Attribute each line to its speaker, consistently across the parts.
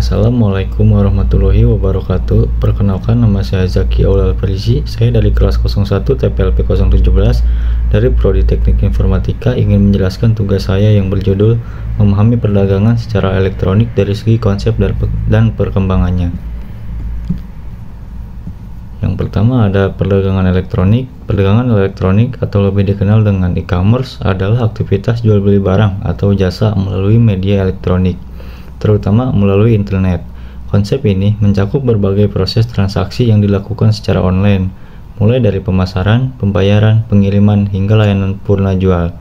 Speaker 1: Assalamualaikum warahmatullahi wabarakatuh. Perkenalkan, nama saya Zaki Aulal Farizi. Saya dari kelas 01 TPLP 017 dari Prodi Teknik Informatika ingin menjelaskan tugas saya yang berjudul memahami perdagangan secara elektronik dari segi konsep dan perkembangannya. Yang pertama ada perdagangan elektronik. Perdagangan elektronik atau lebih dikenal dengan e-commerce adalah aktivitas jual beli barang atau jasa melalui media elektronik, terutama melalui internet. Konsep ini mencakup berbagai proses transaksi yang dilakukan secara online, mulai dari pemasaran, pembayaran, pengiriman, hingga layanan purna jual.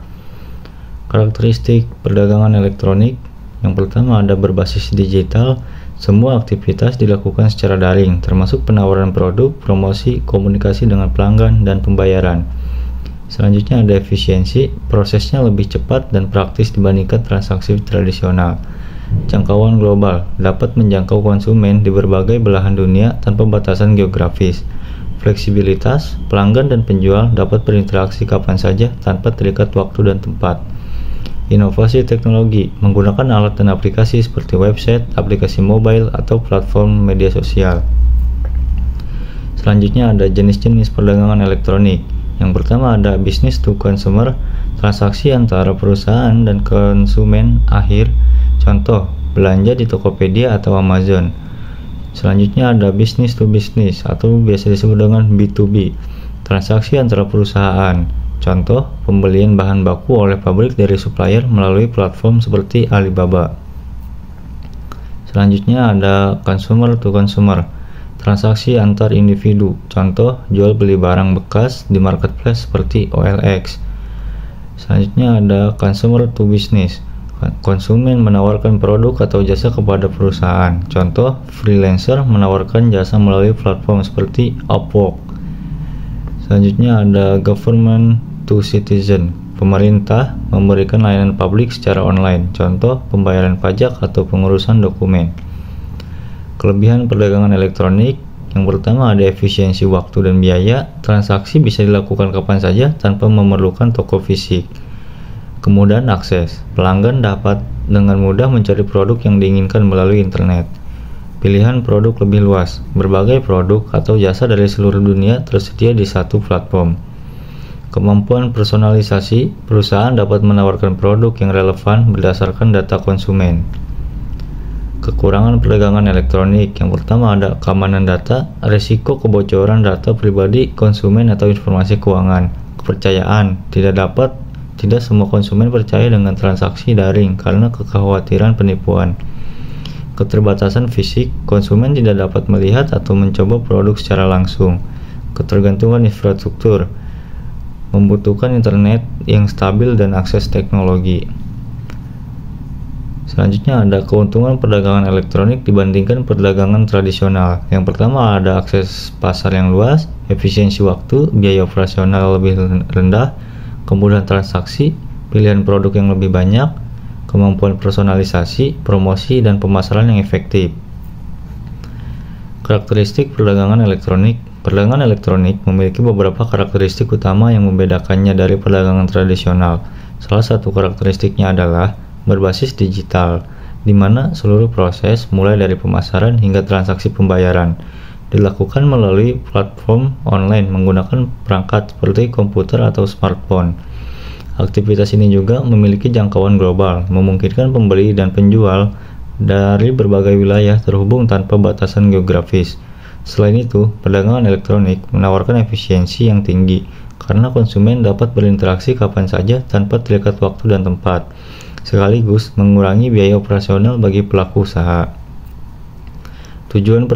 Speaker 1: Karakteristik perdagangan elektronik: yang pertama ada berbasis digital. Semua aktivitas dilakukan secara daring, termasuk penawaran produk, promosi, komunikasi dengan pelanggan, dan pembayaran. Selanjutnya ada efisiensi. Prosesnya lebih cepat dan praktis dibandingkan transaksi tradisional. Jangkauan global, dapat menjangkau konsumen di berbagai belahan dunia tanpa batasan geografis. Fleksibilitas, pelanggan dan penjual dapat berinteraksi kapan saja tanpa terikat waktu dan tempat. Inovasi teknologi, menggunakan alat dan aplikasi seperti website, aplikasi mobile, atau platform media sosial. Selanjutnya ada jenis-jenis perdagangan elektronik. Yang pertama ada business to consumer, transaksi antara perusahaan dan konsumen akhir. Contoh, belanja di Tokopedia atau Amazon. Selanjutnya ada business to business atau biasa disebut dengan B2B, transaksi antara perusahaan. Contoh, pembelian bahan baku oleh pabrik dari supplier melalui platform seperti Alibaba. Selanjutnya ada consumer to consumer, transaksi antar individu. Contoh, jual beli barang bekas di marketplace seperti OLX. Selanjutnya ada consumer to business, konsumen menawarkan produk atau jasa kepada perusahaan. Contoh, freelancer menawarkan jasa melalui platform seperti Upwork. Selanjutnya ada government to citizen, pemerintah memberikan layanan publik secara online. Contoh, pembayaran pajak atau pengurusan dokumen. Kelebihan perdagangan elektronik: yang pertama ada efisiensi waktu dan biaya. Transaksi bisa dilakukan kapan saja tanpa memerlukan toko fisik. Kemudahan akses, pelanggan dapat dengan mudah mencari produk yang diinginkan melalui internet. Pilihan produk lebih luas, berbagai produk atau jasa dari seluruh dunia tersedia di satu platform. Kemampuan personalisasi, perusahaan dapat menawarkan produk yang relevan berdasarkan data konsumen. Kekurangan perdagangan elektronik: yang pertama ada keamanan data, risiko kebocoran data pribadi konsumen atau informasi keuangan. Kepercayaan, tidak semua konsumen percaya dengan transaksi daring karena kekhawatiran penipuan. Keterbatasan fisik, konsumen tidak dapat melihat atau mencoba produk secara langsung. Ketergantungan infrastruktur, membutuhkan internet yang stabil dan akses teknologi. Selanjutnya ada keuntungan perdagangan elektronik dibandingkan perdagangan tradisional. Yang pertama ada akses pasar yang luas, efisiensi waktu, biaya operasional lebih rendah, kemudahan transaksi, pilihan produk yang lebih banyak, kemampuan personalisasi, promosi, dan pemasaran yang efektif. Karakteristik perdagangan elektronik: perdagangan elektronik memiliki beberapa karakteristik utama yang membedakannya dari perdagangan tradisional. Salah satu karakteristiknya adalah berbasis digital, di mana seluruh proses, mulai dari pemasaran hingga transaksi pembayaran, dilakukan melalui platform online menggunakan perangkat seperti komputer atau smartphone. Aktivitas ini juga memiliki jangkauan global, memungkinkan pembeli dan penjual dari berbagai wilayah terhubung tanpa batasan geografis. Selain itu, perdagangan elektronik menawarkan efisiensi yang tinggi karena konsumen dapat berinteraksi kapan saja tanpa terikat waktu dan tempat, sekaligus mengurangi biaya operasional bagi pelaku usaha. Tujuan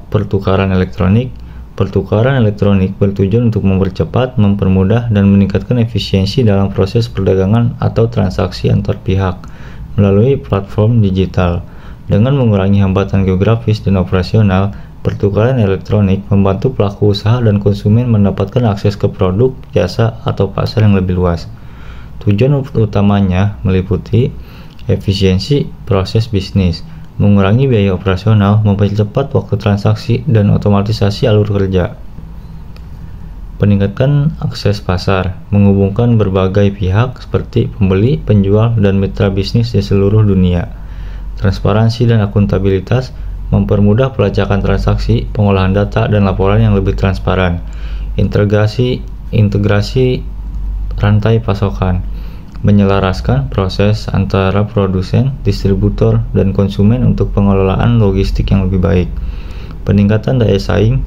Speaker 1: pertukaran elektronik: pertukaran elektronik bertujuan untuk mempercepat, mempermudah, dan meningkatkan efisiensi dalam proses perdagangan atau transaksi antar pihak melalui platform digital. Dengan mengurangi hambatan geografis dan operasional, pertukaran elektronik membantu pelaku usaha dan konsumen mendapatkan akses ke produk, jasa, atau pasar yang lebih luas. Tujuan utamanya meliputi efisiensi proses bisnis, mengurangi biaya operasional, mempercepat waktu transaksi, dan otomatisasi alur kerja. Peningkatan akses pasar, menghubungkan berbagai pihak seperti pembeli, penjual, dan mitra bisnis di seluruh dunia. transparansi dan akuntabilitas, mempermudah pelacakan transaksi, pengolahan data, dan laporan yang lebih transparan, integrasi rantai pasokan, menyelaraskan proses antara produsen, distributor, dan konsumen untuk pengelolaan logistik yang lebih baik, peningkatan daya saing,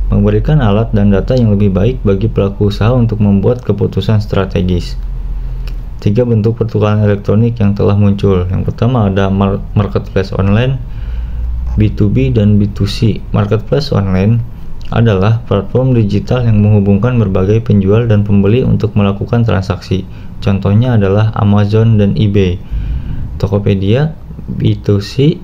Speaker 1: memberikan alat dan data yang lebih baik bagi pelaku usaha untuk membuat keputusan strategis. 3 bentuk pertukaran elektronik yang telah muncul. Yang pertama ada marketplace online, B2B dan B2C. Marketplace online adalah platform digital yang menghubungkan berbagai penjual dan pembeli untuk melakukan transaksi. Contohnya adalah Amazon dan eBay. Tokopedia B2C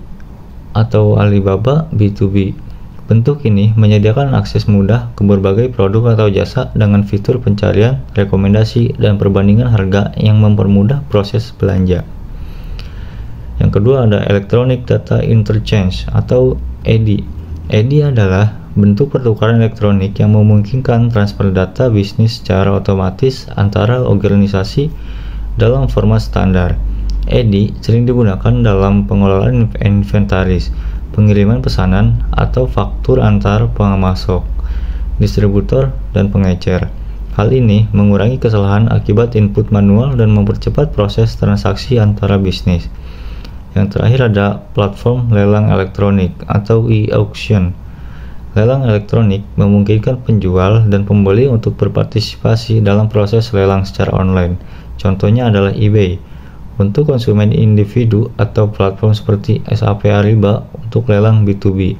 Speaker 1: atau Alibaba B2B. Bentuk ini menyediakan akses mudah ke berbagai produk atau jasa dengan fitur pencarian, rekomendasi, dan perbandingan harga yang mempermudah proses belanja. Yang kedua ada Electronic Data Interchange atau EDI. EDI adalah bentuk pertukaran elektronik yang memungkinkan transfer data bisnis secara otomatis antara organisasi dalam format standar. EDI sering digunakan dalam pengelolaan inventaris, pengiriman pesanan, atau faktur antar pengemasok, distributor, dan pengecer. Hal ini mengurangi kesalahan akibat input manual dan mempercepat proses transaksi antara bisnis. Yang terakhir ada platform lelang elektronik atau e-auction. Lelang elektronik memungkinkan penjual dan pembeli untuk berpartisipasi dalam proses lelang secara online. Contohnya adalah eBay untuk konsumen individu atau platform seperti SAP Ariba untuk lelang B2B.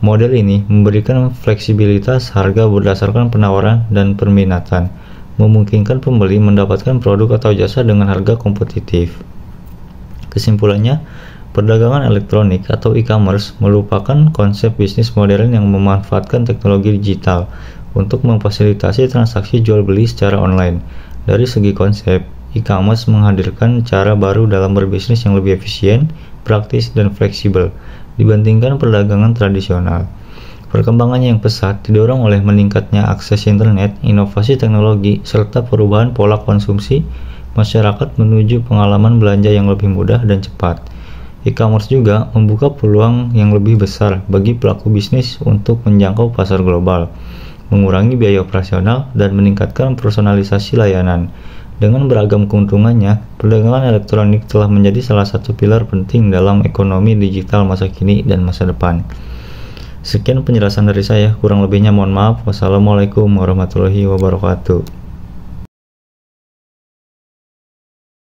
Speaker 1: Model ini memberikan fleksibilitas harga berdasarkan penawaran dan permintaan, memungkinkan pembeli mendapatkan produk atau jasa dengan harga kompetitif. Kesimpulannya, perdagangan elektronik atau e-commerce merupakan konsep bisnis modern yang memanfaatkan teknologi digital untuk memfasilitasi transaksi jual beli secara online. Dari segi konsep, e-commerce menghadirkan cara baru dalam berbisnis yang lebih efisien, praktis, dan fleksibel dibandingkan perdagangan tradisional. Perkembangannya yang pesat didorong oleh meningkatnya akses internet, inovasi teknologi, serta perubahan pola konsumsi masyarakat menuju pengalaman belanja yang lebih mudah dan cepat. E-commerce juga membuka peluang yang lebih besar bagi pelaku bisnis untuk menjangkau pasar global, mengurangi biaya operasional, dan meningkatkan personalisasi layanan. Dengan beragam keuntungannya, perdagangan elektronik telah menjadi salah satu pilar penting dalam ekonomi digital masa kini dan masa depan. Sekian penjelasan dari saya, kurang lebihnya mohon maaf. Wassalamualaikum warahmatullahi wabarakatuh.